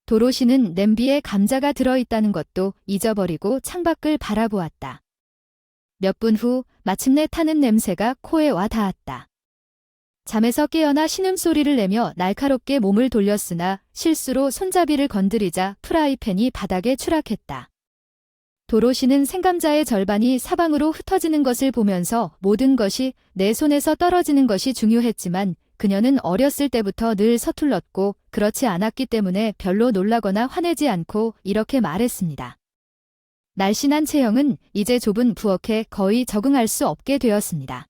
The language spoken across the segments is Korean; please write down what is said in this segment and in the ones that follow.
도로시는 냄비에 감자가 들어있다는 것도 잊어버리고 창밖을 바라보았다. 몇 분 후 마침내 타는 냄새가 코에 와 닿았다. 잠에서 깨어나 신음소리를 내며 날카롭게 몸을 돌렸으나 실수로 손잡이를 건드리자 프라이팬이 바닥에 추락했다. 도로시는 생감자의 절반이 사방으로 흩어지는 것을 보면서 모든 것이 내 손에서 떨어지는 것이 중요했지만 그녀는 어렸을 때부터 늘 서툴렀고 그렇지 않았기 때문에 별로 놀라거나 화내지 않고 이렇게 말했습니다. 날씬한 체형은 이제 좁은 부엌에 거의 적응할 수 없게 되었습니다.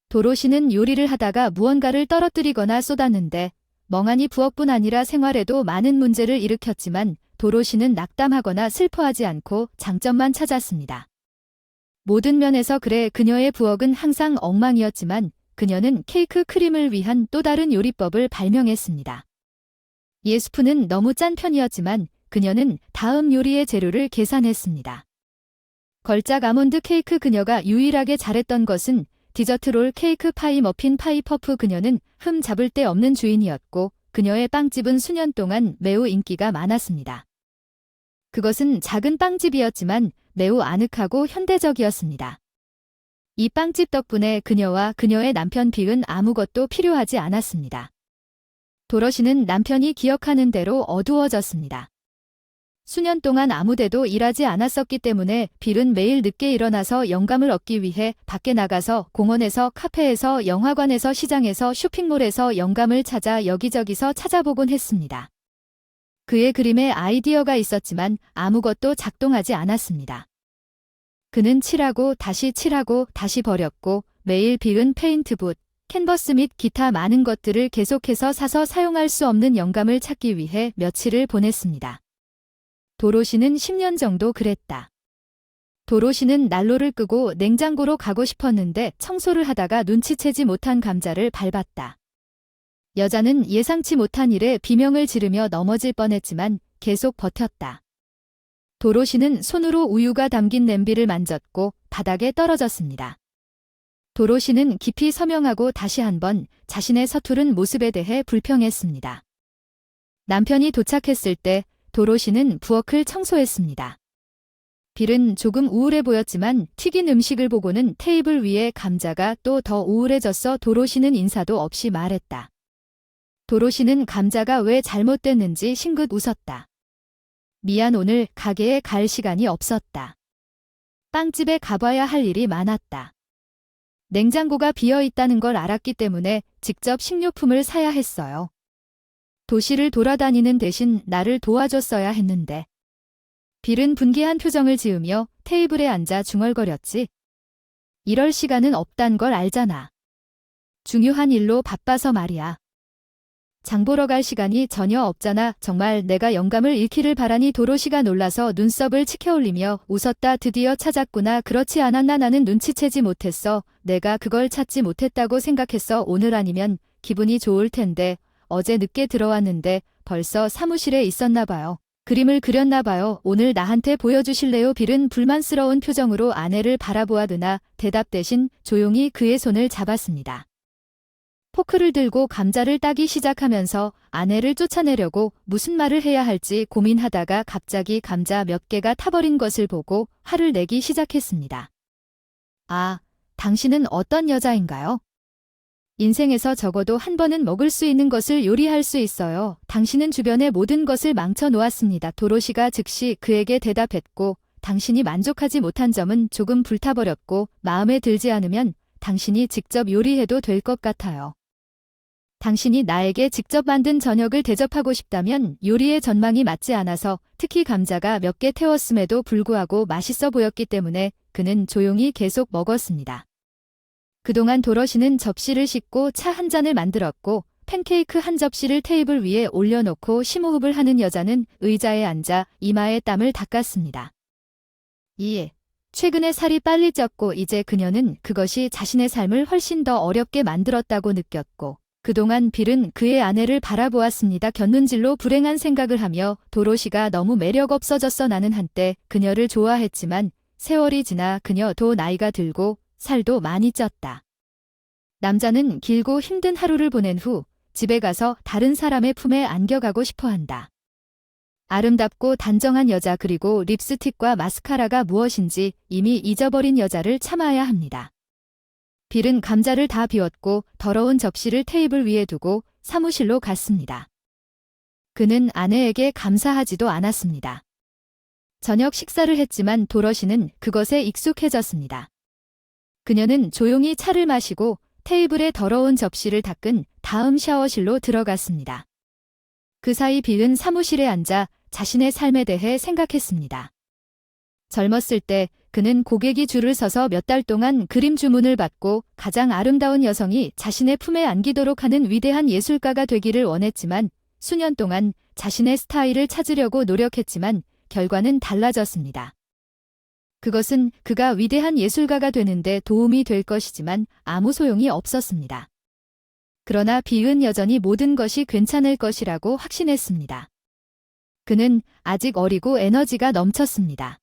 도로시는 요리를 하다가 무언가를 떨어뜨리거나 쏟았는데 멍하니 부엌뿐 아니라 생활에도 많은 문제를 일으켰지만 도로시는 낙담하거나 슬퍼하지 않고 장점만 찾았습니다. 모든 면에서 그래 그녀의 부엌은 항상 엉망이었지만 그녀는 케이크 크림을 위한 또 다른 요리법을 발명했습니다. 예스프는 너무 짠 편이었지만 그녀는 다음 요리의 재료를 계산했습니다. 걸작 아몬드 케이크 그녀가 유일하게 잘했던 것은 디저트 롤 케이크 파이 머핀 파이 퍼프 그녀는 흠 잡을 데 없는 주인이었고 그녀의 빵집은 수년 동안 매우 인기가 많았습니다. 그것은 작은 빵집이었지만 매우 아늑하고 현대적이었습니다. 이 빵집 덕분에 그녀와 그녀의 남편 빅은 아무것도 필요하지 않았습니다. 도로시는 남편이 기억하는 대로 어두워졌습니다. 수년 동안 아무데도 일하지 않았었기 때문에 빌은 매일 늦게 일어나서 영감을 얻기 위해 밖에 나가서 공원에서 카페에서 영화관에서 시장에서 쇼핑몰에서 영감을 찾아 여기저기서 찾아보곤 했습니다. 그의 그림에 아이디어가 있었지만 아무것도 작동하지 않았습니다. 그는 칠하고 다시 버렸고 매일 빌은 페인트붓, 캔버스 및 기타 많은 것들을 계속해서 사서 사용할 수 없는 영감을 찾기 위해 며칠을 보냈습니다. 도로시는 10년 정도 그랬다. 도로시는 난로를 끄고 냉장고로 가고 싶었는데 청소를 하다가 눈치채지 못한 감자를 밟았다. 여자는 예상치 못한 일에 비명을 지르며 넘어질 뻔했지만 계속 버텼다. 도로시는 손으로 우유가 담긴 냄비를 만졌고 바닥에 떨어졌습니다. 도로시는 깊이 서명하고 다시 한번 자신의 서투른 모습에 대해 불평했습니다. 남편이 도착했을 때 도로시는 부엌을 청소했습니다. 빌은 조금 우울해 보였지만 튀긴 음식을 보고는 테이블 위에 감자가 또 더 우울해졌어 도로시는 인사도 없이 말했다. 도로시는 감자가 왜 잘못됐는지 싱긋 웃었다. 미안 오늘 가게에 갈 시간이 없었다. 빵집에 가봐야 할 일이 많았다. 냉장고가 비어 있다는 걸 알았기 때문에 직접 식료품을 사야 했어요. 도시를 돌아다니는 대신 나를 도와줬어야 했는데. 빌은 분개한 표정을 지으며 테이블에 앉아 중얼거렸지. 이럴 시간은 없단 걸 알잖아. 중요한 일로 바빠서 말이야. 장 보러 갈 시간이 전혀 없잖아. 정말 내가 영감을 잃기를 바라니 도로시가 놀라서 눈썹을 치켜올리며 웃었다. 드디어 찾았구나. 그렇지 않았나 나는 눈치채지 못했어. 내가 그걸 찾지 못했다고 생각했어. 오늘 아니면 기분이 좋을 텐데. 어제 늦게 들어왔는데 벌써 사무실에 있었나 봐요. 그림을 그렸나 봐요. 오늘 나한테 보여주실래요? 빌은 불만스러운 표정으로 아내를 바라보아드나 대답 대신 조용히 그의 손을 잡았습니다. 포크를 들고 감자를 따기 시작하면서 아내를 쫓아내려고 무슨 말을 해야 할지 고민하다가 갑자기 감자 몇 개가 타버린 것을 보고 화를 내기 시작했습니다. 아, 당신은 어떤 여자인가요? 인생에서 적어도 한 번은 먹을 수 있는 것을 요리할 수 있어요. 당신은 주변의 모든 것을 망쳐 놓았습니다. 도로시가 즉시 그에게 대답했고 당신이 만족하지 못한 점은 조금 불타버렸고 마음에 들지 않으면 당신이 직접 요리해도 될 것 같아요. 당신이 나에게 직접 만든 저녁을 대접하고 싶다면 요리의 전망이 맞지 않아서 특히 감자가 몇 개 태웠음에도 불구하고 맛있어 보였기 때문에 그는 조용히 계속 먹었습니다. 그동안 도로시는 접시를 씻고 차 한 잔을 만들었고 팬케이크 한 접시를 테이블 위에 올려놓고 심호흡을 하는 여자는 의자에 앉아 이마에 땀을 닦았습니다. 최근에 살이 빨리 쪘고 이제 그녀는 그것이 자신의 삶을 훨씬 더 어렵게 만들었다고 느꼈고 그동안 빌은 그의 아내를 바라보았습니다. 곁눈질로 불행한 생각을 하며 도로시가 너무 매력 없어졌어. 나는 한때 그녀를 좋아했지만 세월이 지나 그녀도 나이가 들고 살도 많이 쪘다. 남자는 길고 힘든 하루를 보낸 후 집에 가서 다른 사람의 품에 안겨가고 싶어 한다. 아름답고 단정한 여자 그리고 립스틱과 마스카라가 무엇인지 이미 잊어버린 여자를 참아야 합니다. 빌은 감자를 다 비웠고 더러운 접시를 테이블 위에 두고 사무실로 갔습니다. 그는 아내에게 감사하지도 않았습니다. 저녁 식사를 했지만 도러시는 그것에 익숙해졌습니다. 그녀는 조용히 차를 마시고 테이블에 더러운 접시를 닦은 다음 샤워실로 들어갔습니다. 그 사이 빌은 사무실에 앉아 자신의 삶에 대해 생각했습니다. 젊었을 때 그는 고객이 줄을 서서 몇 달 동안 그림 주문을 받고 가장 아름다운 여성이 자신의 품에 안기도록 하는 위대한 예술가가 되기를 원했지만 수년 동안 자신의 스타일을 찾으려고 노력했지만 결과는 달라졌습니다. 그것은 그가 위대한 예술가가 되는데 도움이 될 것이지만 아무 소용이 없었습니다. 그러나 빌은 여전히 모든 것이 괜찮을 것이라고 확신했습니다. 그는 아직 어리고 에너지가 넘쳤습니다.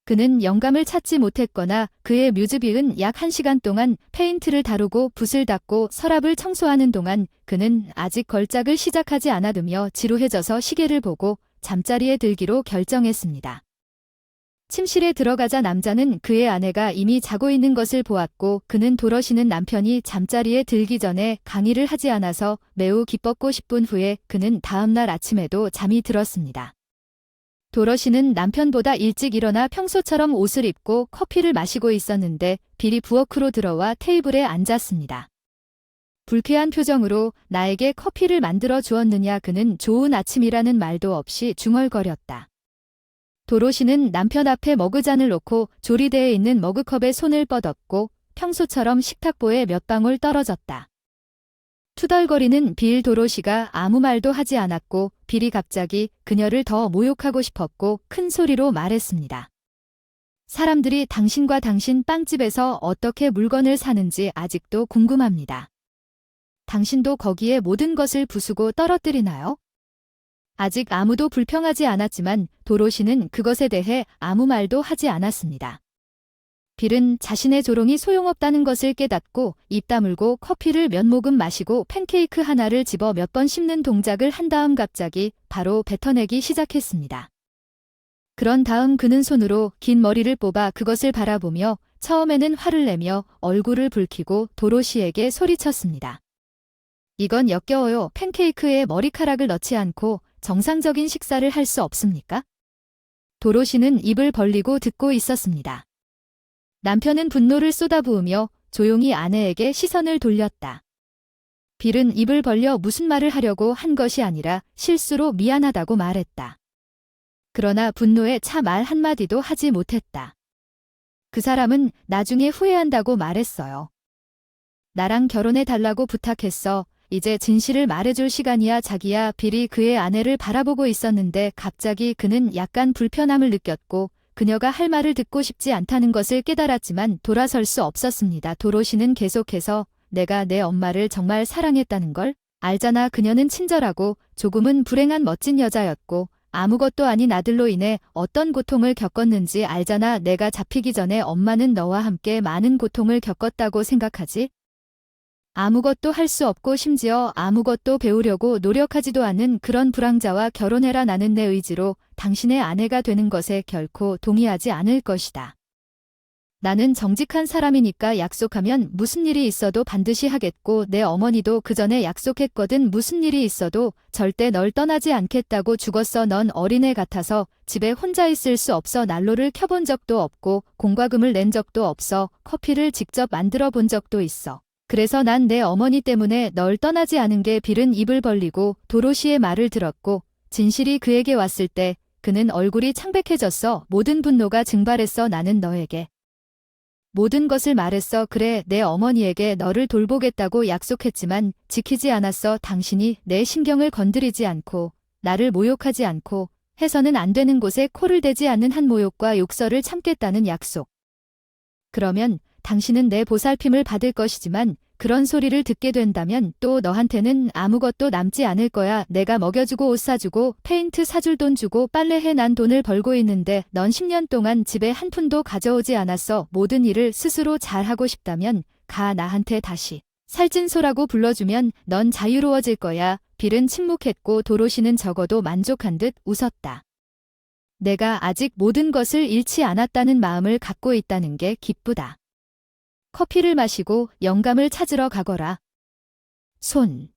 그는 영감을 찾지 못했거나 그의 뮤즈빌은 약 1시간 동안 페인트를 다루고 붓을 닦고 서랍을 청소하는 동안 그는 아직 걸작을 시작하지 않아두며 지루해져서 시계를 보고 잠자리에 들기로 결정했습니다. 침실에 들어가자 남자는 그의 아내가 이미 자고 있는 것을 보았고 그는 도러시는 남편이 잠자리에 들기 전에 강의를 하지 않아서 매우 기뻤고 10분 후에 그는 다음날 아침에도 잠이 들었습니다. 도러시는 남편보다 일찍 일어나 평소처럼 옷을 입고 커피를 마시고 있었는데 빌이 부엌으로 들어와 테이블에 앉았습니다. 불쾌한 표정으로 나에게 커피를 만들어 주었느냐 그는 좋은 아침이라는 말도 없이 중얼거렸다. 도로시는 남편 앞에 머그잔을 놓고 조리대에 있는 머그컵에 손을 뻗었고 평소처럼 식탁보에 몇 방울 떨어졌다. 투덜거리는 빌 도로시가 아무 말도 하지 않았고 빌이 갑자기 그녀를 더 모욕하고 싶었고 큰 소리로 말했습니다. 사람들이 당신과 당신 빵집에서 어떻게 물건을 사는지 아직도 궁금합니다. 당신도 거기에 모든 것을 부수고 떨어뜨리나요? 아직 아무도 불평하지 않았지만 도로시는 그것에 대해 아무 말도 하지 않았습니다. 빌은 자신의 조롱이 소용없다는 것을 깨닫고 입 다물고 커피를 몇 모금 마시고 팬케이크 하나를 집어 몇 번 씹는 동작을 한 다음 갑자기 바로 뱉어내기 시작했습니다. 그런 다음 그는 손으로 긴 머리를 뽑아 그것을 바라보며 처음에는 화를 내며 얼굴을 붉히고 도로시에게 소리쳤습니다. 이건 역겨워요. 팬케이크에 머리카락을 넣지 않고 정상적인 식사를 할 수 없습니까? 도로시는 입을 벌리고 듣고 있었습니다. 남편은 분노를 쏟아부으며 조용히 아내에게 시선을 돌렸다. 빌은 입을 벌려 무슨 말을 하려고 한 것이 아니라 실수로 미안하다고 말했다. 그러나 분노에 차 말 한마디도 하지 못했다. 그 사람은 나중에 후회한다고 말했어요. 나랑 결혼해달라고 부탁했어. 이제 진실을 말해줄 시간이야 자기야. 빌이 그의 아내를 바라보고 있었는데 갑자기 그는 약간 불편함을 느꼈고 그녀가 할 말을 듣고 싶지 않다는 것을 깨달았지만 돌아설 수 없었습니다. 도로시는 계속해서 내가 내 엄마를 정말 사랑했다는 걸 알잖아. 그녀는 친절하고 조금은 불행한 멋진 여자였고 아무것도 아닌 아들로 인해 어떤 고통을 겪었는지 알잖아. 내가 잡히기 전에 엄마는 너와 함께 많은 고통을 겪었다고 생각하지? 아무것도 할 수 없고 심지어 아무것도 배우려고 노력하지도 않은 그런 불황자와 결혼해라. 나는 내 의지로 당신의 아내가 되는 것에 결코 동의하지 않을 것이다. 나는 정직한 사람이니까 약속하면 무슨 일이 있어도 반드시 하겠고 내 어머니도 그 전에 약속했거든. 무슨 일이 있어도 절대 널 떠나지 않겠다고. 죽었어. 넌 어린애 같아서 집에 혼자 있을 수 없어. 난로를 켜본 적도 없고 공과금을 낸 적도 없어. 커피를 직접 만들어 본 적도 있어. 그래서 난 내 어머니 때문에 널 떠나지 않은 게. 빌은 입을 벌리고 도로시의 말을 들었고 진실이 그에게 왔을 때 그는 얼굴이 창백해졌어. 모든 분노가 증발했어. 나는 너에게 모든 것을 말했어. 그래, 내 어머니에게 너를 돌보겠다고 약속했지만 지키지 않았어. 당신이 내 신경을 건드리지 않고 나를 모욕하지 않고 해서는 안 되는 곳에 코를 대지 않는 한 모욕과 욕설을 참겠다는 약속. 그러면 당신은 내 보살핌을 받을 것이지만 그런 소리를 듣게 된다면 또 너한테는 아무것도 남지 않을 거야. 내가 먹여주고 옷 사주고 페인트 사줄 돈 주고 빨래해. 난 돈을 벌고 있는데 넌 10년 동안 집에 한 푼도 가져오지 않았어. 모든 일을 스스로 잘하고 싶다면 가. 나한테 다시 살찐소라고 불러주면 넌 자유로워질 거야. 빌은 침묵했고 도로시는 적어도 만족한 듯 웃었다. 내가 아직 모든 것을 잃지 않았다는 마음을 갖고 있다는 게 기쁘다. 커피를 마시고 영감을 찾으러 가거라. 손.